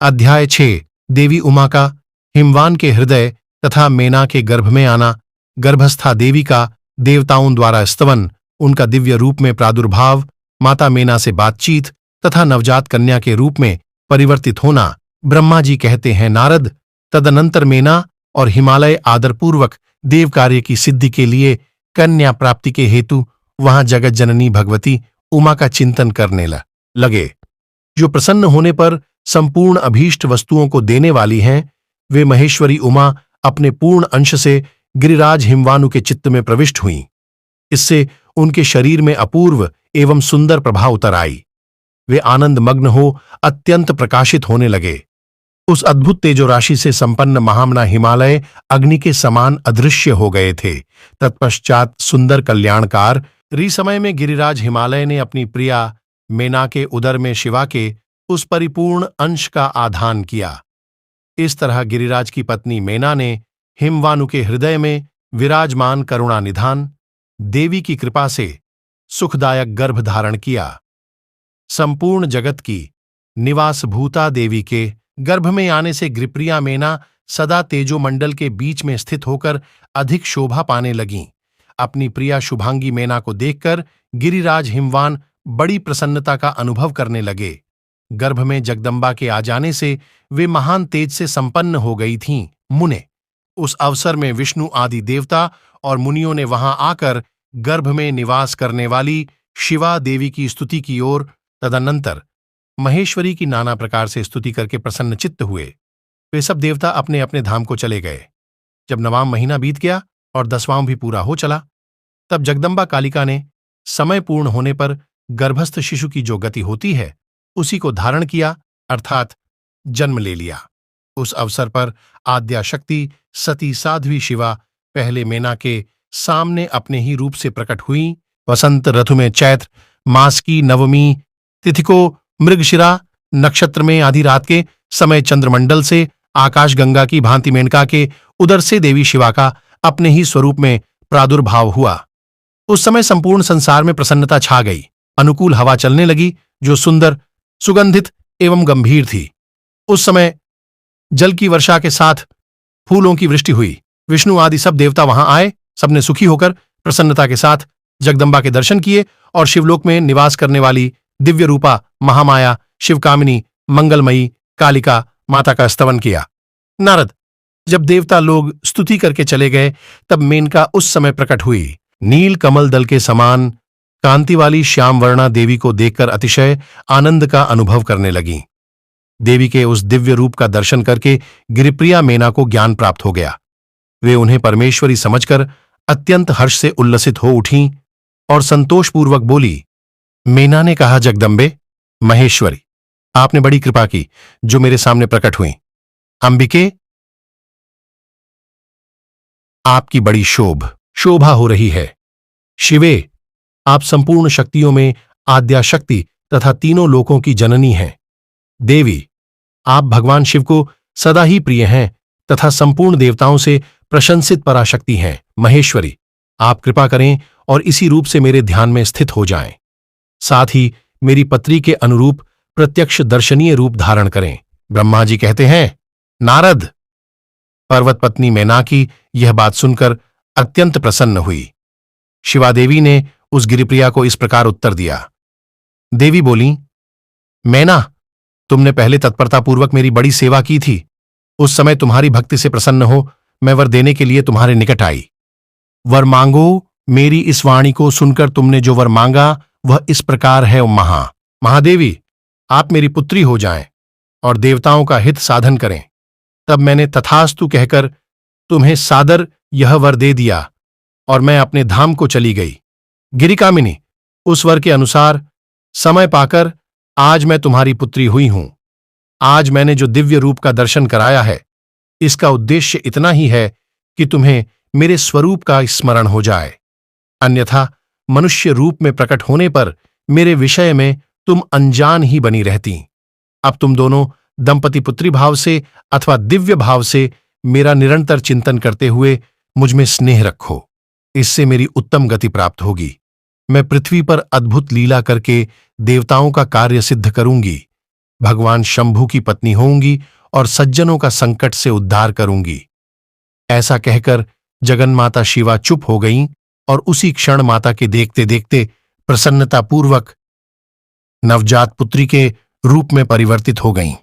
अध्याय 6। देवी उमा का हिमवान के हृदय तथा मेना के गर्भ में आना, गर्भस्था देवी का देवताओं द्वारा स्तवन, उनका दिव्य रूप में प्रादुर्भाव, माता मेना से बातचीत तथा नवजात कन्या के रूप में परिवर्तित होना। ब्रह्मा जी कहते हैं, नारद, तदनंतर मेना और हिमालय आदरपूर्वक देव कार्य की सिद्धि के लिए कन्या प्राप्ति के हेतु वहां जगत जननी भगवती उमा का चिंतन करने लगे, जो प्रसन्न होने पर संपूर्ण अभीष्ट वस्तुओं को देने वाली हैं। वे महेश्वरी उमा अपने पूर्ण अंश से गिरिराज हिमवानु के चित्त में प्रविष्ट हुईं। इससे उनके शरीर में अपूर्व एवं सुंदर प्रभा उतर आई। वे आनंद मग्न हो अत्यंत प्रकाशित होने लगे। उस अद्भुत तेजोराशि से संपन्न महामना हिमालय अग्नि के समान अदृश्य हो गए थे। तत्पश्चात सुंदर कल्याणकार समय में गिरिराज हिमालय ने अपनी प्रिया मेना के उदर में शिवा के उस परिपूर्ण अंश का आधान किया। इस तरह गिरिराज की पत्नी मेना ने हिमवानु के हृदय में विराजमान करुणा निधान देवी की कृपा से सुखदायक गर्भ धारण किया। संपूर्ण जगत की निवासभूता देवी के गर्भ में आने से गृप्रिया मेना सदा तेजोमंडल के बीच में स्थित होकर अधिक शोभा पाने लगीं। अपनी प्रिया शुभांगी मेना को देखकर गिरिराज हिमवान बड़ी प्रसन्नता का अनुभव करने लगे। गर्भ में जगदम्बा के आ जाने से वे महान तेज से संपन्न हो गई थीं। मुने, उस अवसर में विष्णु आदि देवता और मुनियों ने वहां आकर गर्भ में निवास करने वाली शिवा देवी की स्तुति की ओर, तदनंतर महेश्वरी की नाना प्रकार से स्तुति करके प्रसन्न चित्त हुए। वे सब देवता अपने अपने धाम को चले गए। जब 9वां महीना बीत गया और 10वां भी पूरा हो चला, तब जगदम्बा कालिका ने समय पूर्ण होने पर गर्भस्थ शिशु की जो गति होती है उसी को धारण किया, अर्थात जन्म ले लिया। उस अवसर पर आद्याशक्ति सती साध्वी शिवा पहले मेना के सामने अपने ही रूप से प्रकट हुई। वसंत ऋतु में चैत्र मास की नवमी तिथि को मृगशिरा नक्षत्र में आधी रात के समय चंद्रमंडल से आकाश गंगा की भांति मेनका के उदर से देवी शिवा का अपने ही स्वरूप में प्रादुर्भाव हुआ। उस समय संपूर्ण संसार में प्रसन्नता छा गई। अनुकूल हवा चलने लगी, जो सुंदर, सुगंधित एवं गंभीर थी। उस समय जल की वर्षा के साथ फूलों की वृष्टि हुई। विष्णु आदि सब देवता वहां आए। सबने सुखी होकर प्रसन्नता के साथ जगदम्बा के दर्शन किए और शिवलोक में निवास करने वाली दिव्य रूपा महामाया शिवकामिनी मंगलमयी कालिका माता का स्तवन किया। नारद, जब देवता लोग स्तुति करके चले गए, तब मेनका उस समय प्रकट हुई। नील कमल दल के समान कांति वाली श्यामवर्णा देवी को देखकर अतिशय आनंद का अनुभव करने लगीं। देवी के उस दिव्य रूप का दर्शन करके गिरिप्रिया मेना को ज्ञान प्राप्त हो गया। वे उन्हें परमेश्वरी समझकर अत्यंत हर्ष से उल्लसित हो उठीं और संतोषपूर्वक बोली। मेना ने कहा, जगदम्बे, महेश्वरी, आपने बड़ी कृपा की जो मेरे सामने प्रकट हुई। अंबिके, आपकी बड़ी शोभा हो रही है। शिवे, आप संपूर्ण शक्तियों में आद्याशक्ति तथा तीनों लोकों की जननी हैं। देवी, आप भगवान शिव को सदा ही प्रिय हैं तथा संपूर्ण देवताओं से प्रशंसित पराशक्ति हैं। महेश्वरी, आप कृपा करें और इसी रूप से मेरे ध्यान में स्थित हो जाएं। साथ ही मेरी पत्री के अनुरूप प्रत्यक्ष दर्शनीय रूप धारण करें। ब्रह्मा जी कहते हैं, नारद, पर्वत पत्नी मेना की यह बात सुनकर अत्यंत प्रसन्न हुई। शिवादेवी ने उस गिरिप्रिया को इस प्रकार उत्तर दिया। देवी बोली, मेना, तुमने पहले तत्परतापूर्वक मेरी बड़ी सेवा की थी। उस समय तुम्हारी भक्ति से प्रसन्न हो मैं वर देने के लिए तुम्हारे निकट आई। वर मांगो। मेरी इस वाणी को सुनकर तुमने जो वर मांगा वह इस प्रकार है। महादेवी, आप मेरी पुत्री हो जाएं और देवताओं का हित साधन करें। तब मैंने तथास्तु कहकर तुम्हें सादर यह वर दे दिया और मैं अपने धाम को चली गई। गिरिकामिनी, उस वर के अनुसार समय पाकर आज मैं तुम्हारी पुत्री हुई हूं। आज मैंने जो दिव्य रूप का दर्शन कराया है, इसका उद्देश्य इतना ही है कि तुम्हें मेरे स्वरूप का स्मरण हो जाए। अन्यथा मनुष्य रूप में प्रकट होने पर मेरे विषय में तुम अनजान ही बनी रहती। अब तुम दोनों दंपति पुत्री भाव से अथवा दिव्य भाव से मेरा निरंतर चिंतन करते हुए मुझमें स्नेह रखो। इससे मेरी उत्तम गति प्राप्त होगी। मैं पृथ्वी पर अद्भुत लीला करके देवताओं का कार्य सिद्ध करूंगी। भगवान शंभु की पत्नी होंगी और सज्जनों का संकट से उद्धार करूंगी। ऐसा कहकर जगन्माता शिवा चुप हो गईं और उसी क्षण माता के देखते देखते प्रसन्नतापूर्वक नवजात पुत्री के रूप में परिवर्तित हो गईं।